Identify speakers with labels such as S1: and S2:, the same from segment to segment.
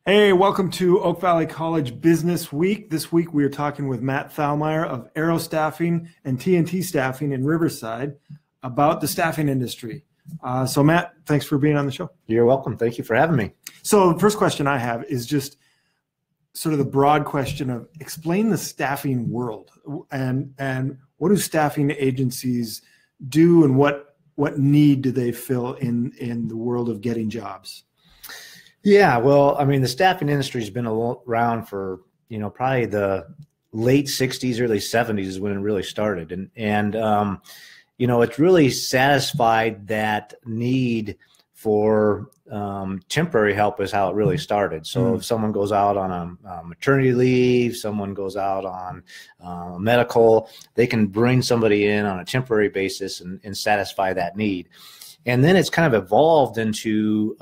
S1: Hey, welcome to Oak Valley College Business Week. This week we are talking with Matt Thalmayer of Arrow Staffing and TNT Staffing in Riverside about the staffing industry. So Matt, thanks for being on the show.
S2: You're welcome. Thank you for having me.
S1: So the first question I have is just sort of the broad question of explain the staffing world and what do staffing agencies do and what need do they fill in the world of getting jobs?
S2: Yeah, well, I mean, the staffing industry has been around for, probably the late 60s, early 70s is when it really started. And it's really satisfied that need for temporary help is how it really started. So if someone goes out on a maternity leave, someone goes out on medical, they can bring somebody in on a temporary basis and satisfy that need. And then it's kind of evolved into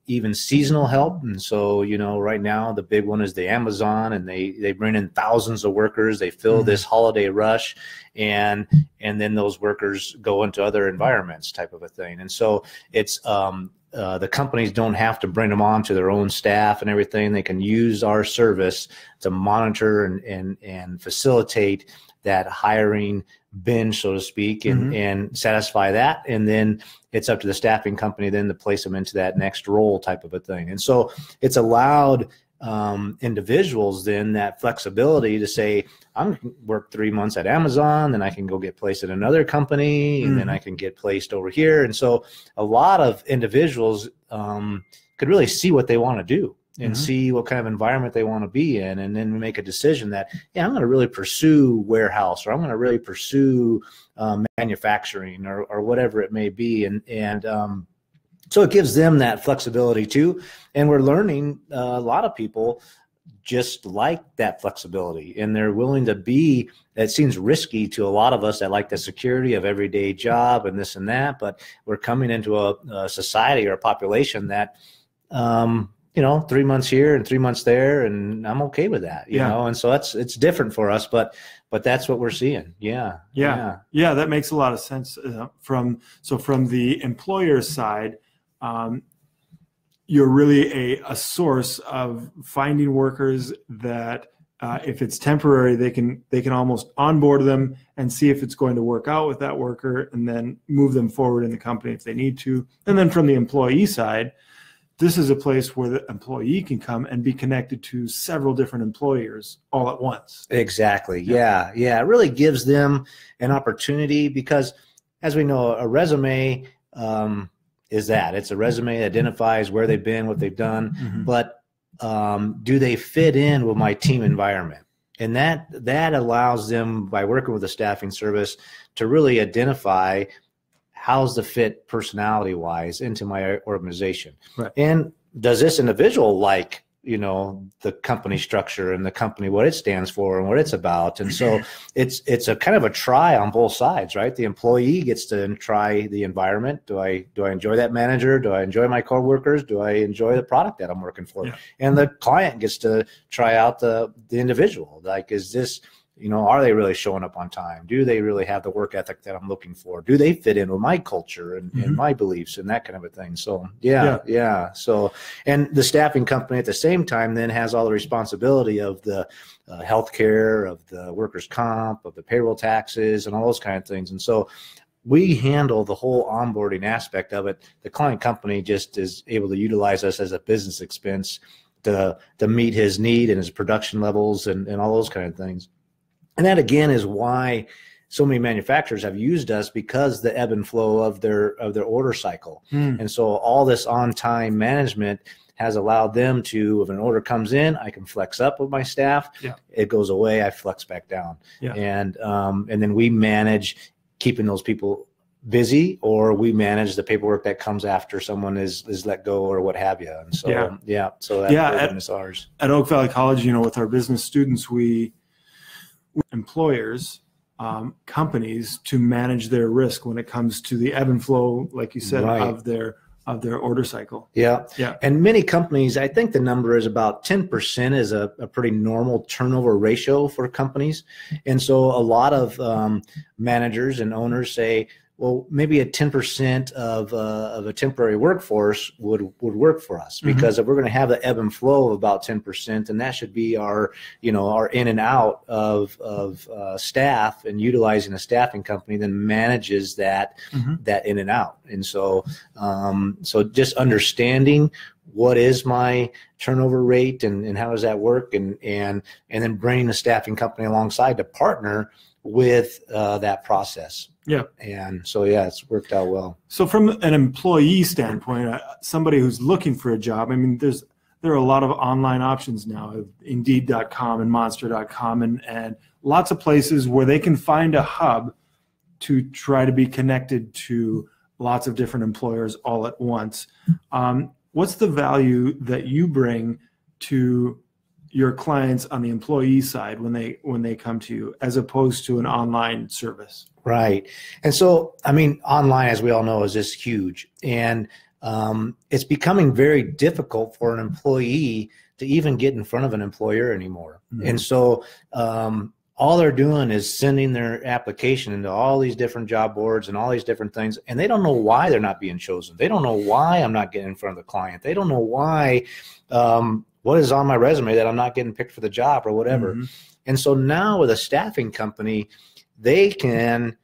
S2: even seasonal help. And so, right now the big one is the Amazon, and they bring in thousands of workers. They fill this holiday rush, and then those workers go into other environments type of a thing. And so it's the companies don't have to bring them on to their own staff and everything. They can use our service to monitor and facilitate that hiring binge, so to speak, and satisfy that. And then it's up to the staffing company then to place them into that next role type of a thing. And so it's allowed individuals then that flexibility to say, I'm going to work 3 months at Amazon, then I can go get placed at another company, and then I can get placed over here. And so a lot of individuals could really see what they want to do and see what kind of environment they want to be in, and then make a decision that, I'm going to really pursue warehouse, or I'm going to really pursue manufacturing, or whatever it may be. And so it gives them that flexibility too. And we're learning a lot of people just like that flexibility, and they're willing to be, it seems risky to a lot of us that like the security of everyday job and this and that, but we're coming into a society or a population that, 3 months here and 3 months there, and I'm okay with that, you know? And so it's different for us, but that's what we're seeing. Yeah.
S1: That makes a lot of sense. From the employer side, you're really a source of finding workers that if it's temporary, they can almost onboard them and see if it's going to work out with that worker, and then move them forward in the company if they need to. And then from the employee side, this is a place where the employee can come and be connected to several different employers all at once.
S2: Exactly. Yeah. It really gives them an opportunity, because as we know, a resume is that. It's a resume that identifies where they've been, what they've done, but do they fit in with my team environment? And that allows them, by working with a staffing service, to really identify how's the fit personality-wise into my organization. Right. And does this individual like, the company structure and the company, what it stands for and what it's about? And so it's a kind of a try on both sides, right? The employee gets to try the environment. Do I enjoy that manager? Do I enjoy my coworkers? Do I enjoy the product that I'm working for? Yeah. And the client gets to try out the individual. Like, is this, are they really showing up on time? Do they really have the work ethic that I'm looking for? Do they fit in with my culture and my beliefs and that kind of a thing? So, yeah. So, and the staffing company at the same time then has all the responsibility of the healthcare, of the workers' comp, of the payroll taxes, and all those kind of things. And so we handle the whole onboarding aspect of it. The client company just is able to utilize us as a business expense to meet his need and his production levels and all those kind of things. And that, again, is why so many manufacturers have used us, because the ebb and flow of their order cycle. And so all this on-time management has allowed them to, if an order comes in, I can flex up with my staff. Yeah. It goes away, I flex back down. Yeah. And then we manage keeping those people busy, or we manage the paperwork that comes after someone is let go or what have you. And so, so that is ours.
S1: At Oak Valley College, with our business students, we employers, companies, to manage their risk when it comes to the ebb and flow, like you said, of their order cycle. Yeah.
S2: And many companies, I think the number is about 10% is a pretty normal turnover ratio for companies. And so a lot of managers and owners say, well, maybe a 10% of a temporary workforce would work for us, because if we're going to have the ebb and flow of about 10%, then that should be our in and out of staff, and utilizing a staffing company then manages that in and out. And so just understanding what is my turnover rate and how does that work, and then bringing a staffing company alongside to partner with that process. Yeah. And so, it's worked out well. So
S1: from an employee standpoint, somebody who's looking for a job, I mean, there are a lot of online options now, Indeed.com and Monster.com, and lots of places where they can find a hub to try to be connected to lots of different employers all at once. What's the value that you bring to your clients on the employee side when they come to you, as opposed to an online service?
S2: Right. And so, I mean, online, as we all know, is just huge. And it's becoming very difficult for an employee to even get in front of an employer anymore. And so all they're doing is sending their application into all these different job boards and all these different things, and they don't know why they're not being chosen. They don't know why I'm not getting in front of the client. They don't know why, what is on my resume that I'm not getting picked for the job or whatever. And so now with a staffing company, they can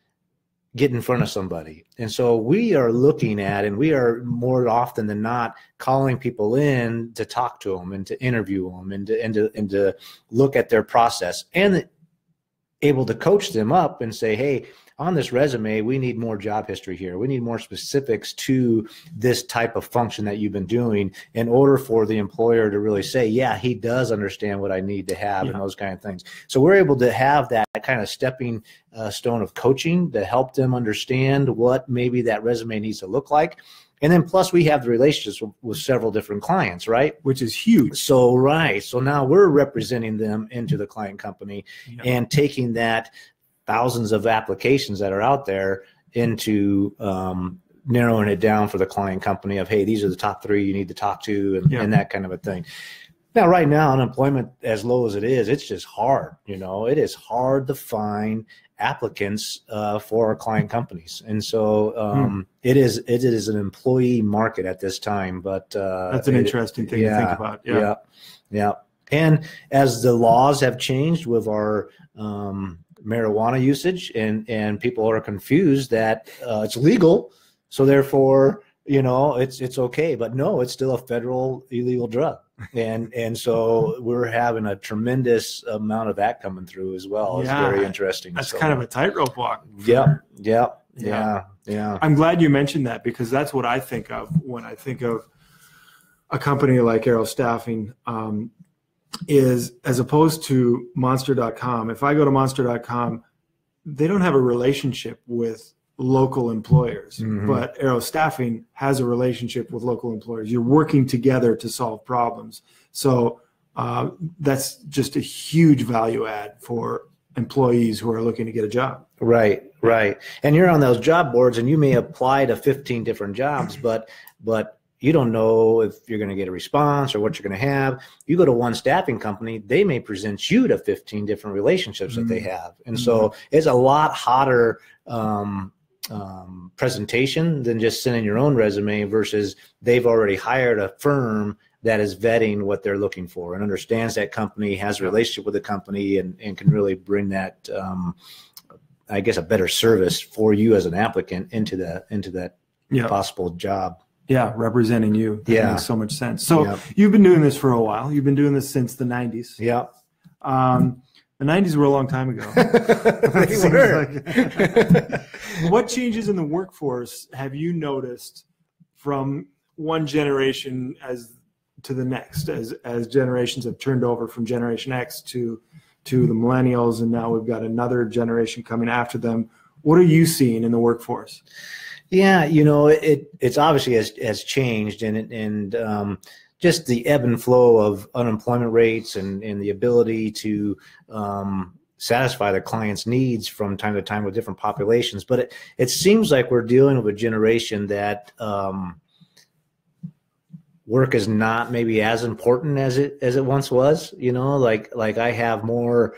S2: get in front of somebody. And so we are looking at, and we are more often than not calling people in to talk to them and to interview them and to look at their process, and able to coach them up and say, hey, on this resume, we need more job history here. We need more specifics to this type of function that you've been doing, in order for the employer to really say, yeah, he does understand what I need to have, and those kind of things. So we're able to have that kind of stepping stone of coaching to help them understand what maybe that resume needs to look like. And then plus we have the relationships with several different clients, right?
S1: Which is huge.
S2: So, right. So now we're representing them into the client company and taking that thousands of applications that are out there into narrowing it down for the client company of, hey, these are the top 3 you need to talk to, and that kind of a thing. Now, right now, unemployment as low as it is, it's just hard. It is hard to find applicants for our client companies, and so it is an employee market at this time. But
S1: that's an interesting thing to think about.
S2: Yeah. And as the laws have changed with our marijuana usage, and people are confused that it's legal, so therefore it's okay, but no, it's still a federal illegal drug. And so we're having a tremendous amount of that coming through as well. It's very interesting.
S1: That's kind of a tightrope walk.
S2: Yeah.
S1: I'm glad you mentioned that, because that's what I think of when I think of a company like Arrow Staffing, is as opposed to Monster.com. If I go to Monster.com, they don't have a relationship with local employers, but Arrow Staffing has a relationship with local employers. You're working together to solve problems. So that's just a huge value add for employees who are looking to get a job.
S2: Right. And you're on those job boards, and you may apply to 15 different jobs, but you don't know if you're going to get a response or what you're going to have. You go to one staffing company, they may present you to 15 different relationships that they have. And so it's a lot hotter presentation than just sending your own resume, versus they've already hired a firm that is vetting what they're looking for and understands that company, has a relationship with the company, and can really bring that, I guess, a better service for you as an applicant into that possible job.
S1: Yeah, representing you. That makes so much sense. So you've been doing this for a while. You've been doing this since the 90s.
S2: Yeah.
S1: The 90s were a long time ago.
S2: They were.
S1: What changes in the workforce have you noticed from one generation to the next, as generations have turned over from Generation X to the millennials, and now we've got another generation coming after them? What are you seeing in the workforce?
S2: Yeah, it's obviously has changed, and just the ebb and flow of unemployment rates and the ability to satisfy the client's needs from time to time with different populations. But it seems like we're dealing with a generation that work is not maybe as important as it once was. Like I have more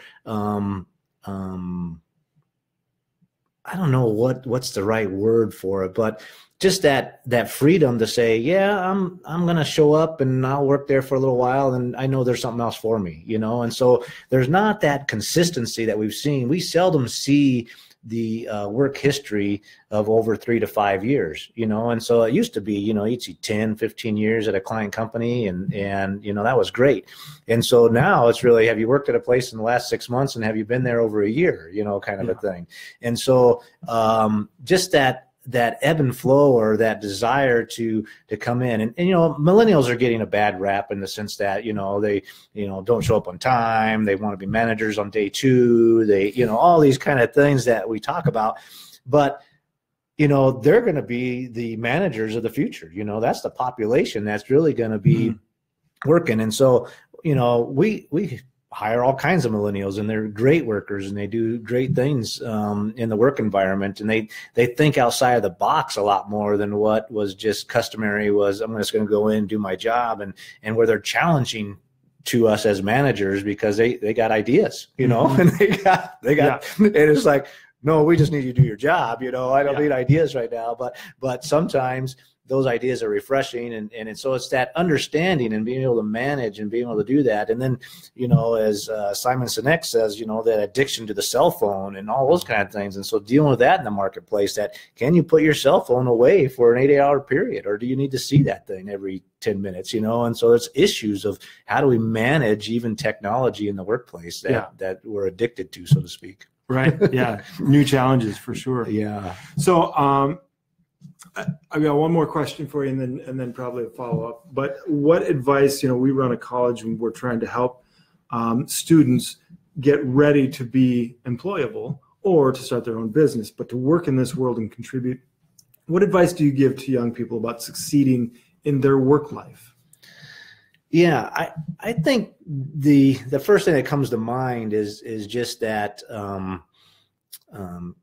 S2: I don't know what's the right word for it, but just that freedom to say, yeah, I'm going to show up and I'll work there for a little while, and I know there's something else for me, you know. And so there's not that consistency that we've seen. We seldom see the work history of over 3 to 5 years, you know. And so it used to be, you know, you'd see 10, 15 years at a client company, and you know, that was great. And so now it's really, have you worked at a place in the last 6 months, and have you been there over a year, you know, kind of a thing. And so just that ebb and flow, or that desire to come in, and you know, millennials are getting a bad rap in the sense that, you know, they, you know, don't show up on time, they want to be managers on day 2, they, you know, all these kind of things that we talk about. But you know, they're going to be the managers of the future. You know, that's the population that's really going to be working. And so, you know, we hire all kinds of millennials, and they're great workers, and they do great things in the work environment, and they think outside of the box a lot more than what was just customary was, I'm just going to go in and do my job, and where they're challenging to us as managers because they got ideas, you know, and they got and it's like, no, we just need you to do your job, you know, I don't need ideas right now, but sometimes those ideas are refreshing, and so it's that understanding and being able to manage and being able to do that. And then, you know, as Simon Sinek says, you know, that addiction to the cell phone and all those kind of things. And so dealing with that in the marketplace, that can you put your cell phone away for an 8-hour period, or do you need to see that thing every 10 minutes, you know? And so it's issues of how do we manage even technology in the workplace that we're addicted to, so to speak.
S1: Right. Yeah. New challenges for sure.
S2: Yeah.
S1: So, I've got one more question for you, and then probably a follow-up. But what advice, you know, we run a college and we're trying to help students get ready to be employable or to start their own business, but to work in this world and contribute. What advice do you give to young people about succeeding in their work life?
S2: Yeah, I think the first thing that comes to mind is just that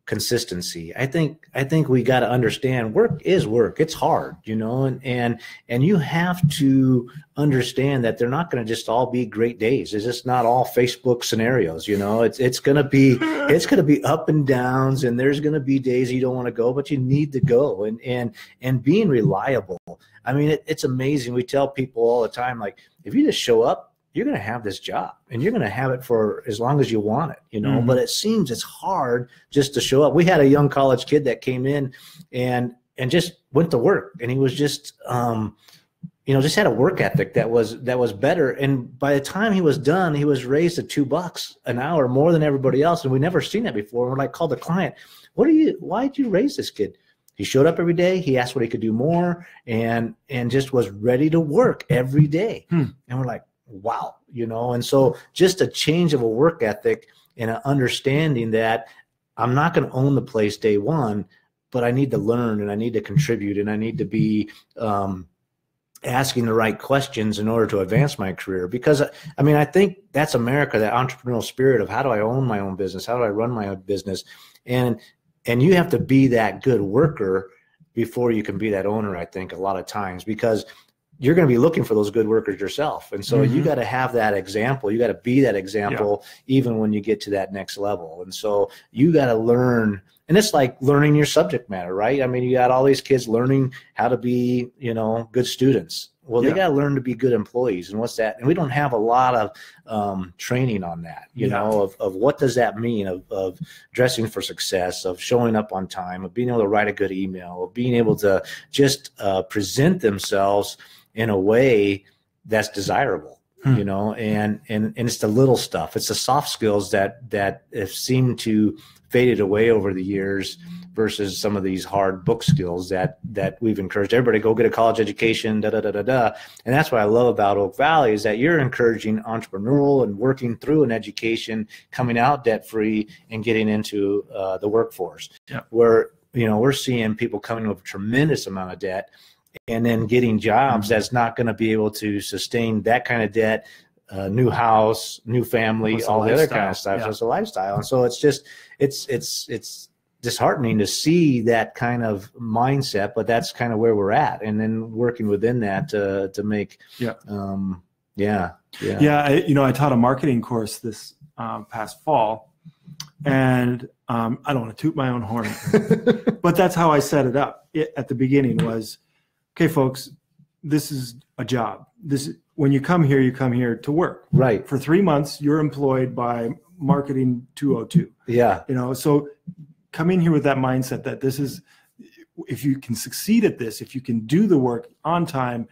S2: consistency. I think we got to understand work is work. It's hard, you know, and you have to understand that they're not going to just all be great days. It's just not all Facebook scenarios, you know. It's going to be up and downs, and there's going to be days you don't want to go, but you need to go, and being reliable. I mean, it's amazing. We tell people all the time, like, if you just show up, you're going to have this job, and you're going to have it for as long as you want it, you know. But it seems it's hard just to show up. We had a young college kid that came in and just went to work, and he was just, you know, just had a work ethic that was better. And by the time he was done, he was raised to $2 an hour, more than everybody else. And we never seen that before. And we're like, called the client, why did you raise this kid? He showed up every day. He asked what he could do more, and just was ready to work every day. And we're like, wow, you know. And so just a change of a work ethic and an understanding that I'm not going to own the place day one, but I need to learn, and I need to contribute, and I need to be asking the right questions in order to advance my career. Because, I mean, I think that's America, that entrepreneurial spirit of how do I own my own business? How do I run my own business? And you have to be that good worker before you can be that owner, I think, a lot of times, because you're going to be looking for those good workers yourself. And so you got to have that example. You got to be that example even when you get to that next level. And so you got to learn, and it's like learning your subject matter, right? I mean, you got all these kids learning how to be, you know, good students. Well, they got to learn to be good employees. And what's that? And we don't have a lot of training on that, you know, of what does that mean, of dressing for success, of showing up on time, of being able to write a good email, of being able to just present themselves in a way that's desirable, you know, and it's the little stuff. It's the soft skills that have seemed to faded away over the years versus some of these hard book skills that we've encouraged everybody to go get a college education, And that's what I love about Oak Valley, is that you're encouraging entrepreneurial and working through an education, coming out debt-free and getting into the workforce, where, you know, we're seeing people coming with a tremendous amount of debt and then getting jobs that's not going to be able to sustain that kind of debt, new house, new family, all the other kind of stuff. So it's a lifestyle. And so it's just, it's disheartening to see that kind of mindset, but that's kind of where we're at. And then working within that to make,
S1: you know, I taught a marketing course this past fall, And I don't want to toot my own horn, but that's how I set it up at the beginning was, okay, folks, this is a job. When you come here to work.
S2: Right.
S1: For 3 months, you're employed by Marketing 202.
S2: Yeah.
S1: So come in here with that mindset that this is, if you can succeed at this, if you can do the work on time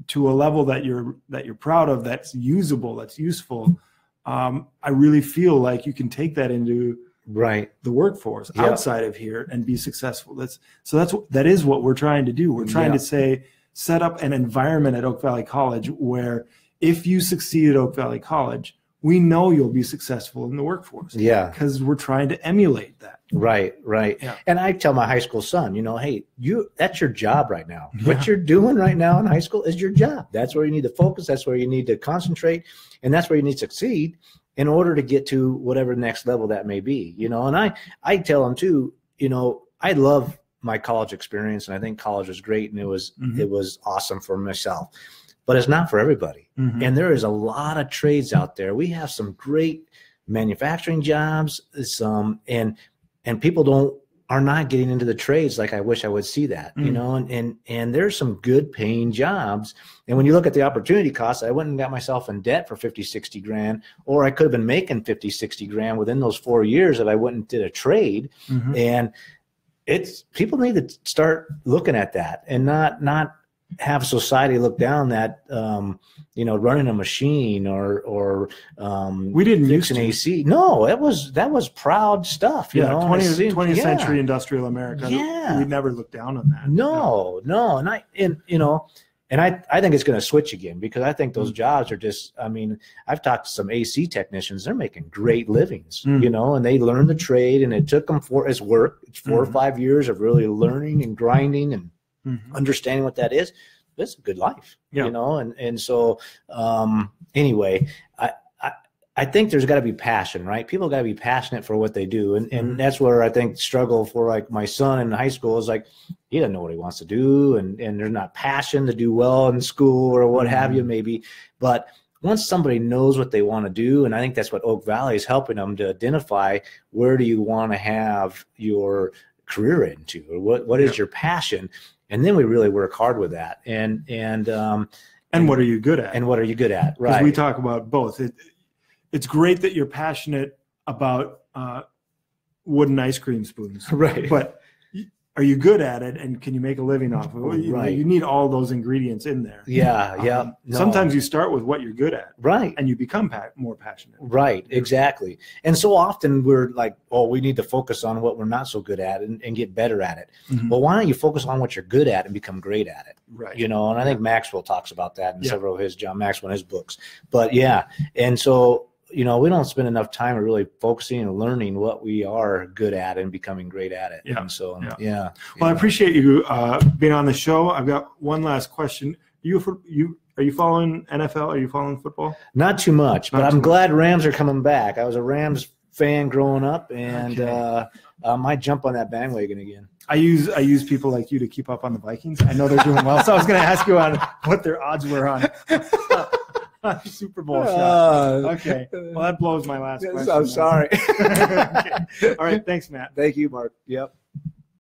S1: to a level that you're proud of, that's usable, that's useful, I really feel like you can take that into the workforce outside of here and be successful. That is what we're trying to do. We're trying to set up an environment at Oak Valley College where if you succeed at Oak Valley College, we know you'll be successful in the workforce. Yeah. Because we're trying to emulate that.
S2: Right. Yeah. And I tell my high school son, hey, that's your job right now. Yeah. What you're doing right now in high school is your job. That's where you need to focus. That's where you need to concentrate. And that's where you need to succeed in order to get to whatever next level that may be, And I tell them too, I love my college experience, and I think college was great, and it was awesome for myself. But it's not for everybody. Mm-hmm. And there is a lot of trades out there. We have some great manufacturing jobs, and people are not getting into the trades like I wish I would see that, and there's some good paying jobs. And when you look at the opportunity cost, I went and got myself in debt for 50, 60 grand, or I could have been making 50, 60 grand within those 4 years that I went and did a trade. Mm-hmm. And people need to start looking at that and not have society look down that, running a machine or
S1: we didn't use
S2: an AC. No, that was proud stuff.
S1: 20th century industrial America. Yeah. We never looked down on that.
S2: No. And I think it's going to switch again, because I think those jobs are just, I've talked to some AC technicians, they're making great livings, and they learned the trade, and it took them it's 4 or 5 years of really learning and grinding and understanding what that is. It's a good life, and so anyway, I think there's got to be passion, right? People got to be passionate for what they do. And that's where I think struggle for like my son in high school is like, he doesn't know what he wants to do. And there's not passion to do well in school or what have you, maybe. But once somebody knows what they want to do, and I think that's what Oak Valley is helping them to identify, where do you want to have your career into, or what is your passion? And then we really work hard with that. And
S1: what are you good at?
S2: And what are you good at? Right.
S1: We talk about both. It's great that you're passionate about wooden ice cream spoons,
S2: right?
S1: But are you good at it, and can you make a living off of it?
S2: Right.
S1: You need all those ingredients in there.
S2: Yeah.
S1: Sometimes you start with what you're good at,
S2: right?
S1: And you become more passionate.
S2: Right, exactly. And so often we're like, oh, we need to focus on what we're not so good at and get better at it. Mm-hmm. Well, why don't you focus on what you're good at and become great at it?
S1: Right.
S2: And I think Maxwell talks about that in several of John Maxwell in his books. But and so we don't spend enough time really focusing and learning what we are good at and becoming great at it. Yeah. And so,
S1: Well, I appreciate you being on the show. I've got one last question. Are you following NFL? Are you following football?
S2: Not too much, but I'm glad Rams are coming back. I was a Rams fan growing up, and I might jump on that bandwagon again.
S1: I use people like you to keep up on the Vikings. I know they're doing well, so I was going to ask you on what their odds were on Super Bowl shot. Okay. Well, that blows my last question.
S2: I'm sorry.
S1: Okay. All right. Thanks, Matt.
S2: Thank you, Mark. Yep.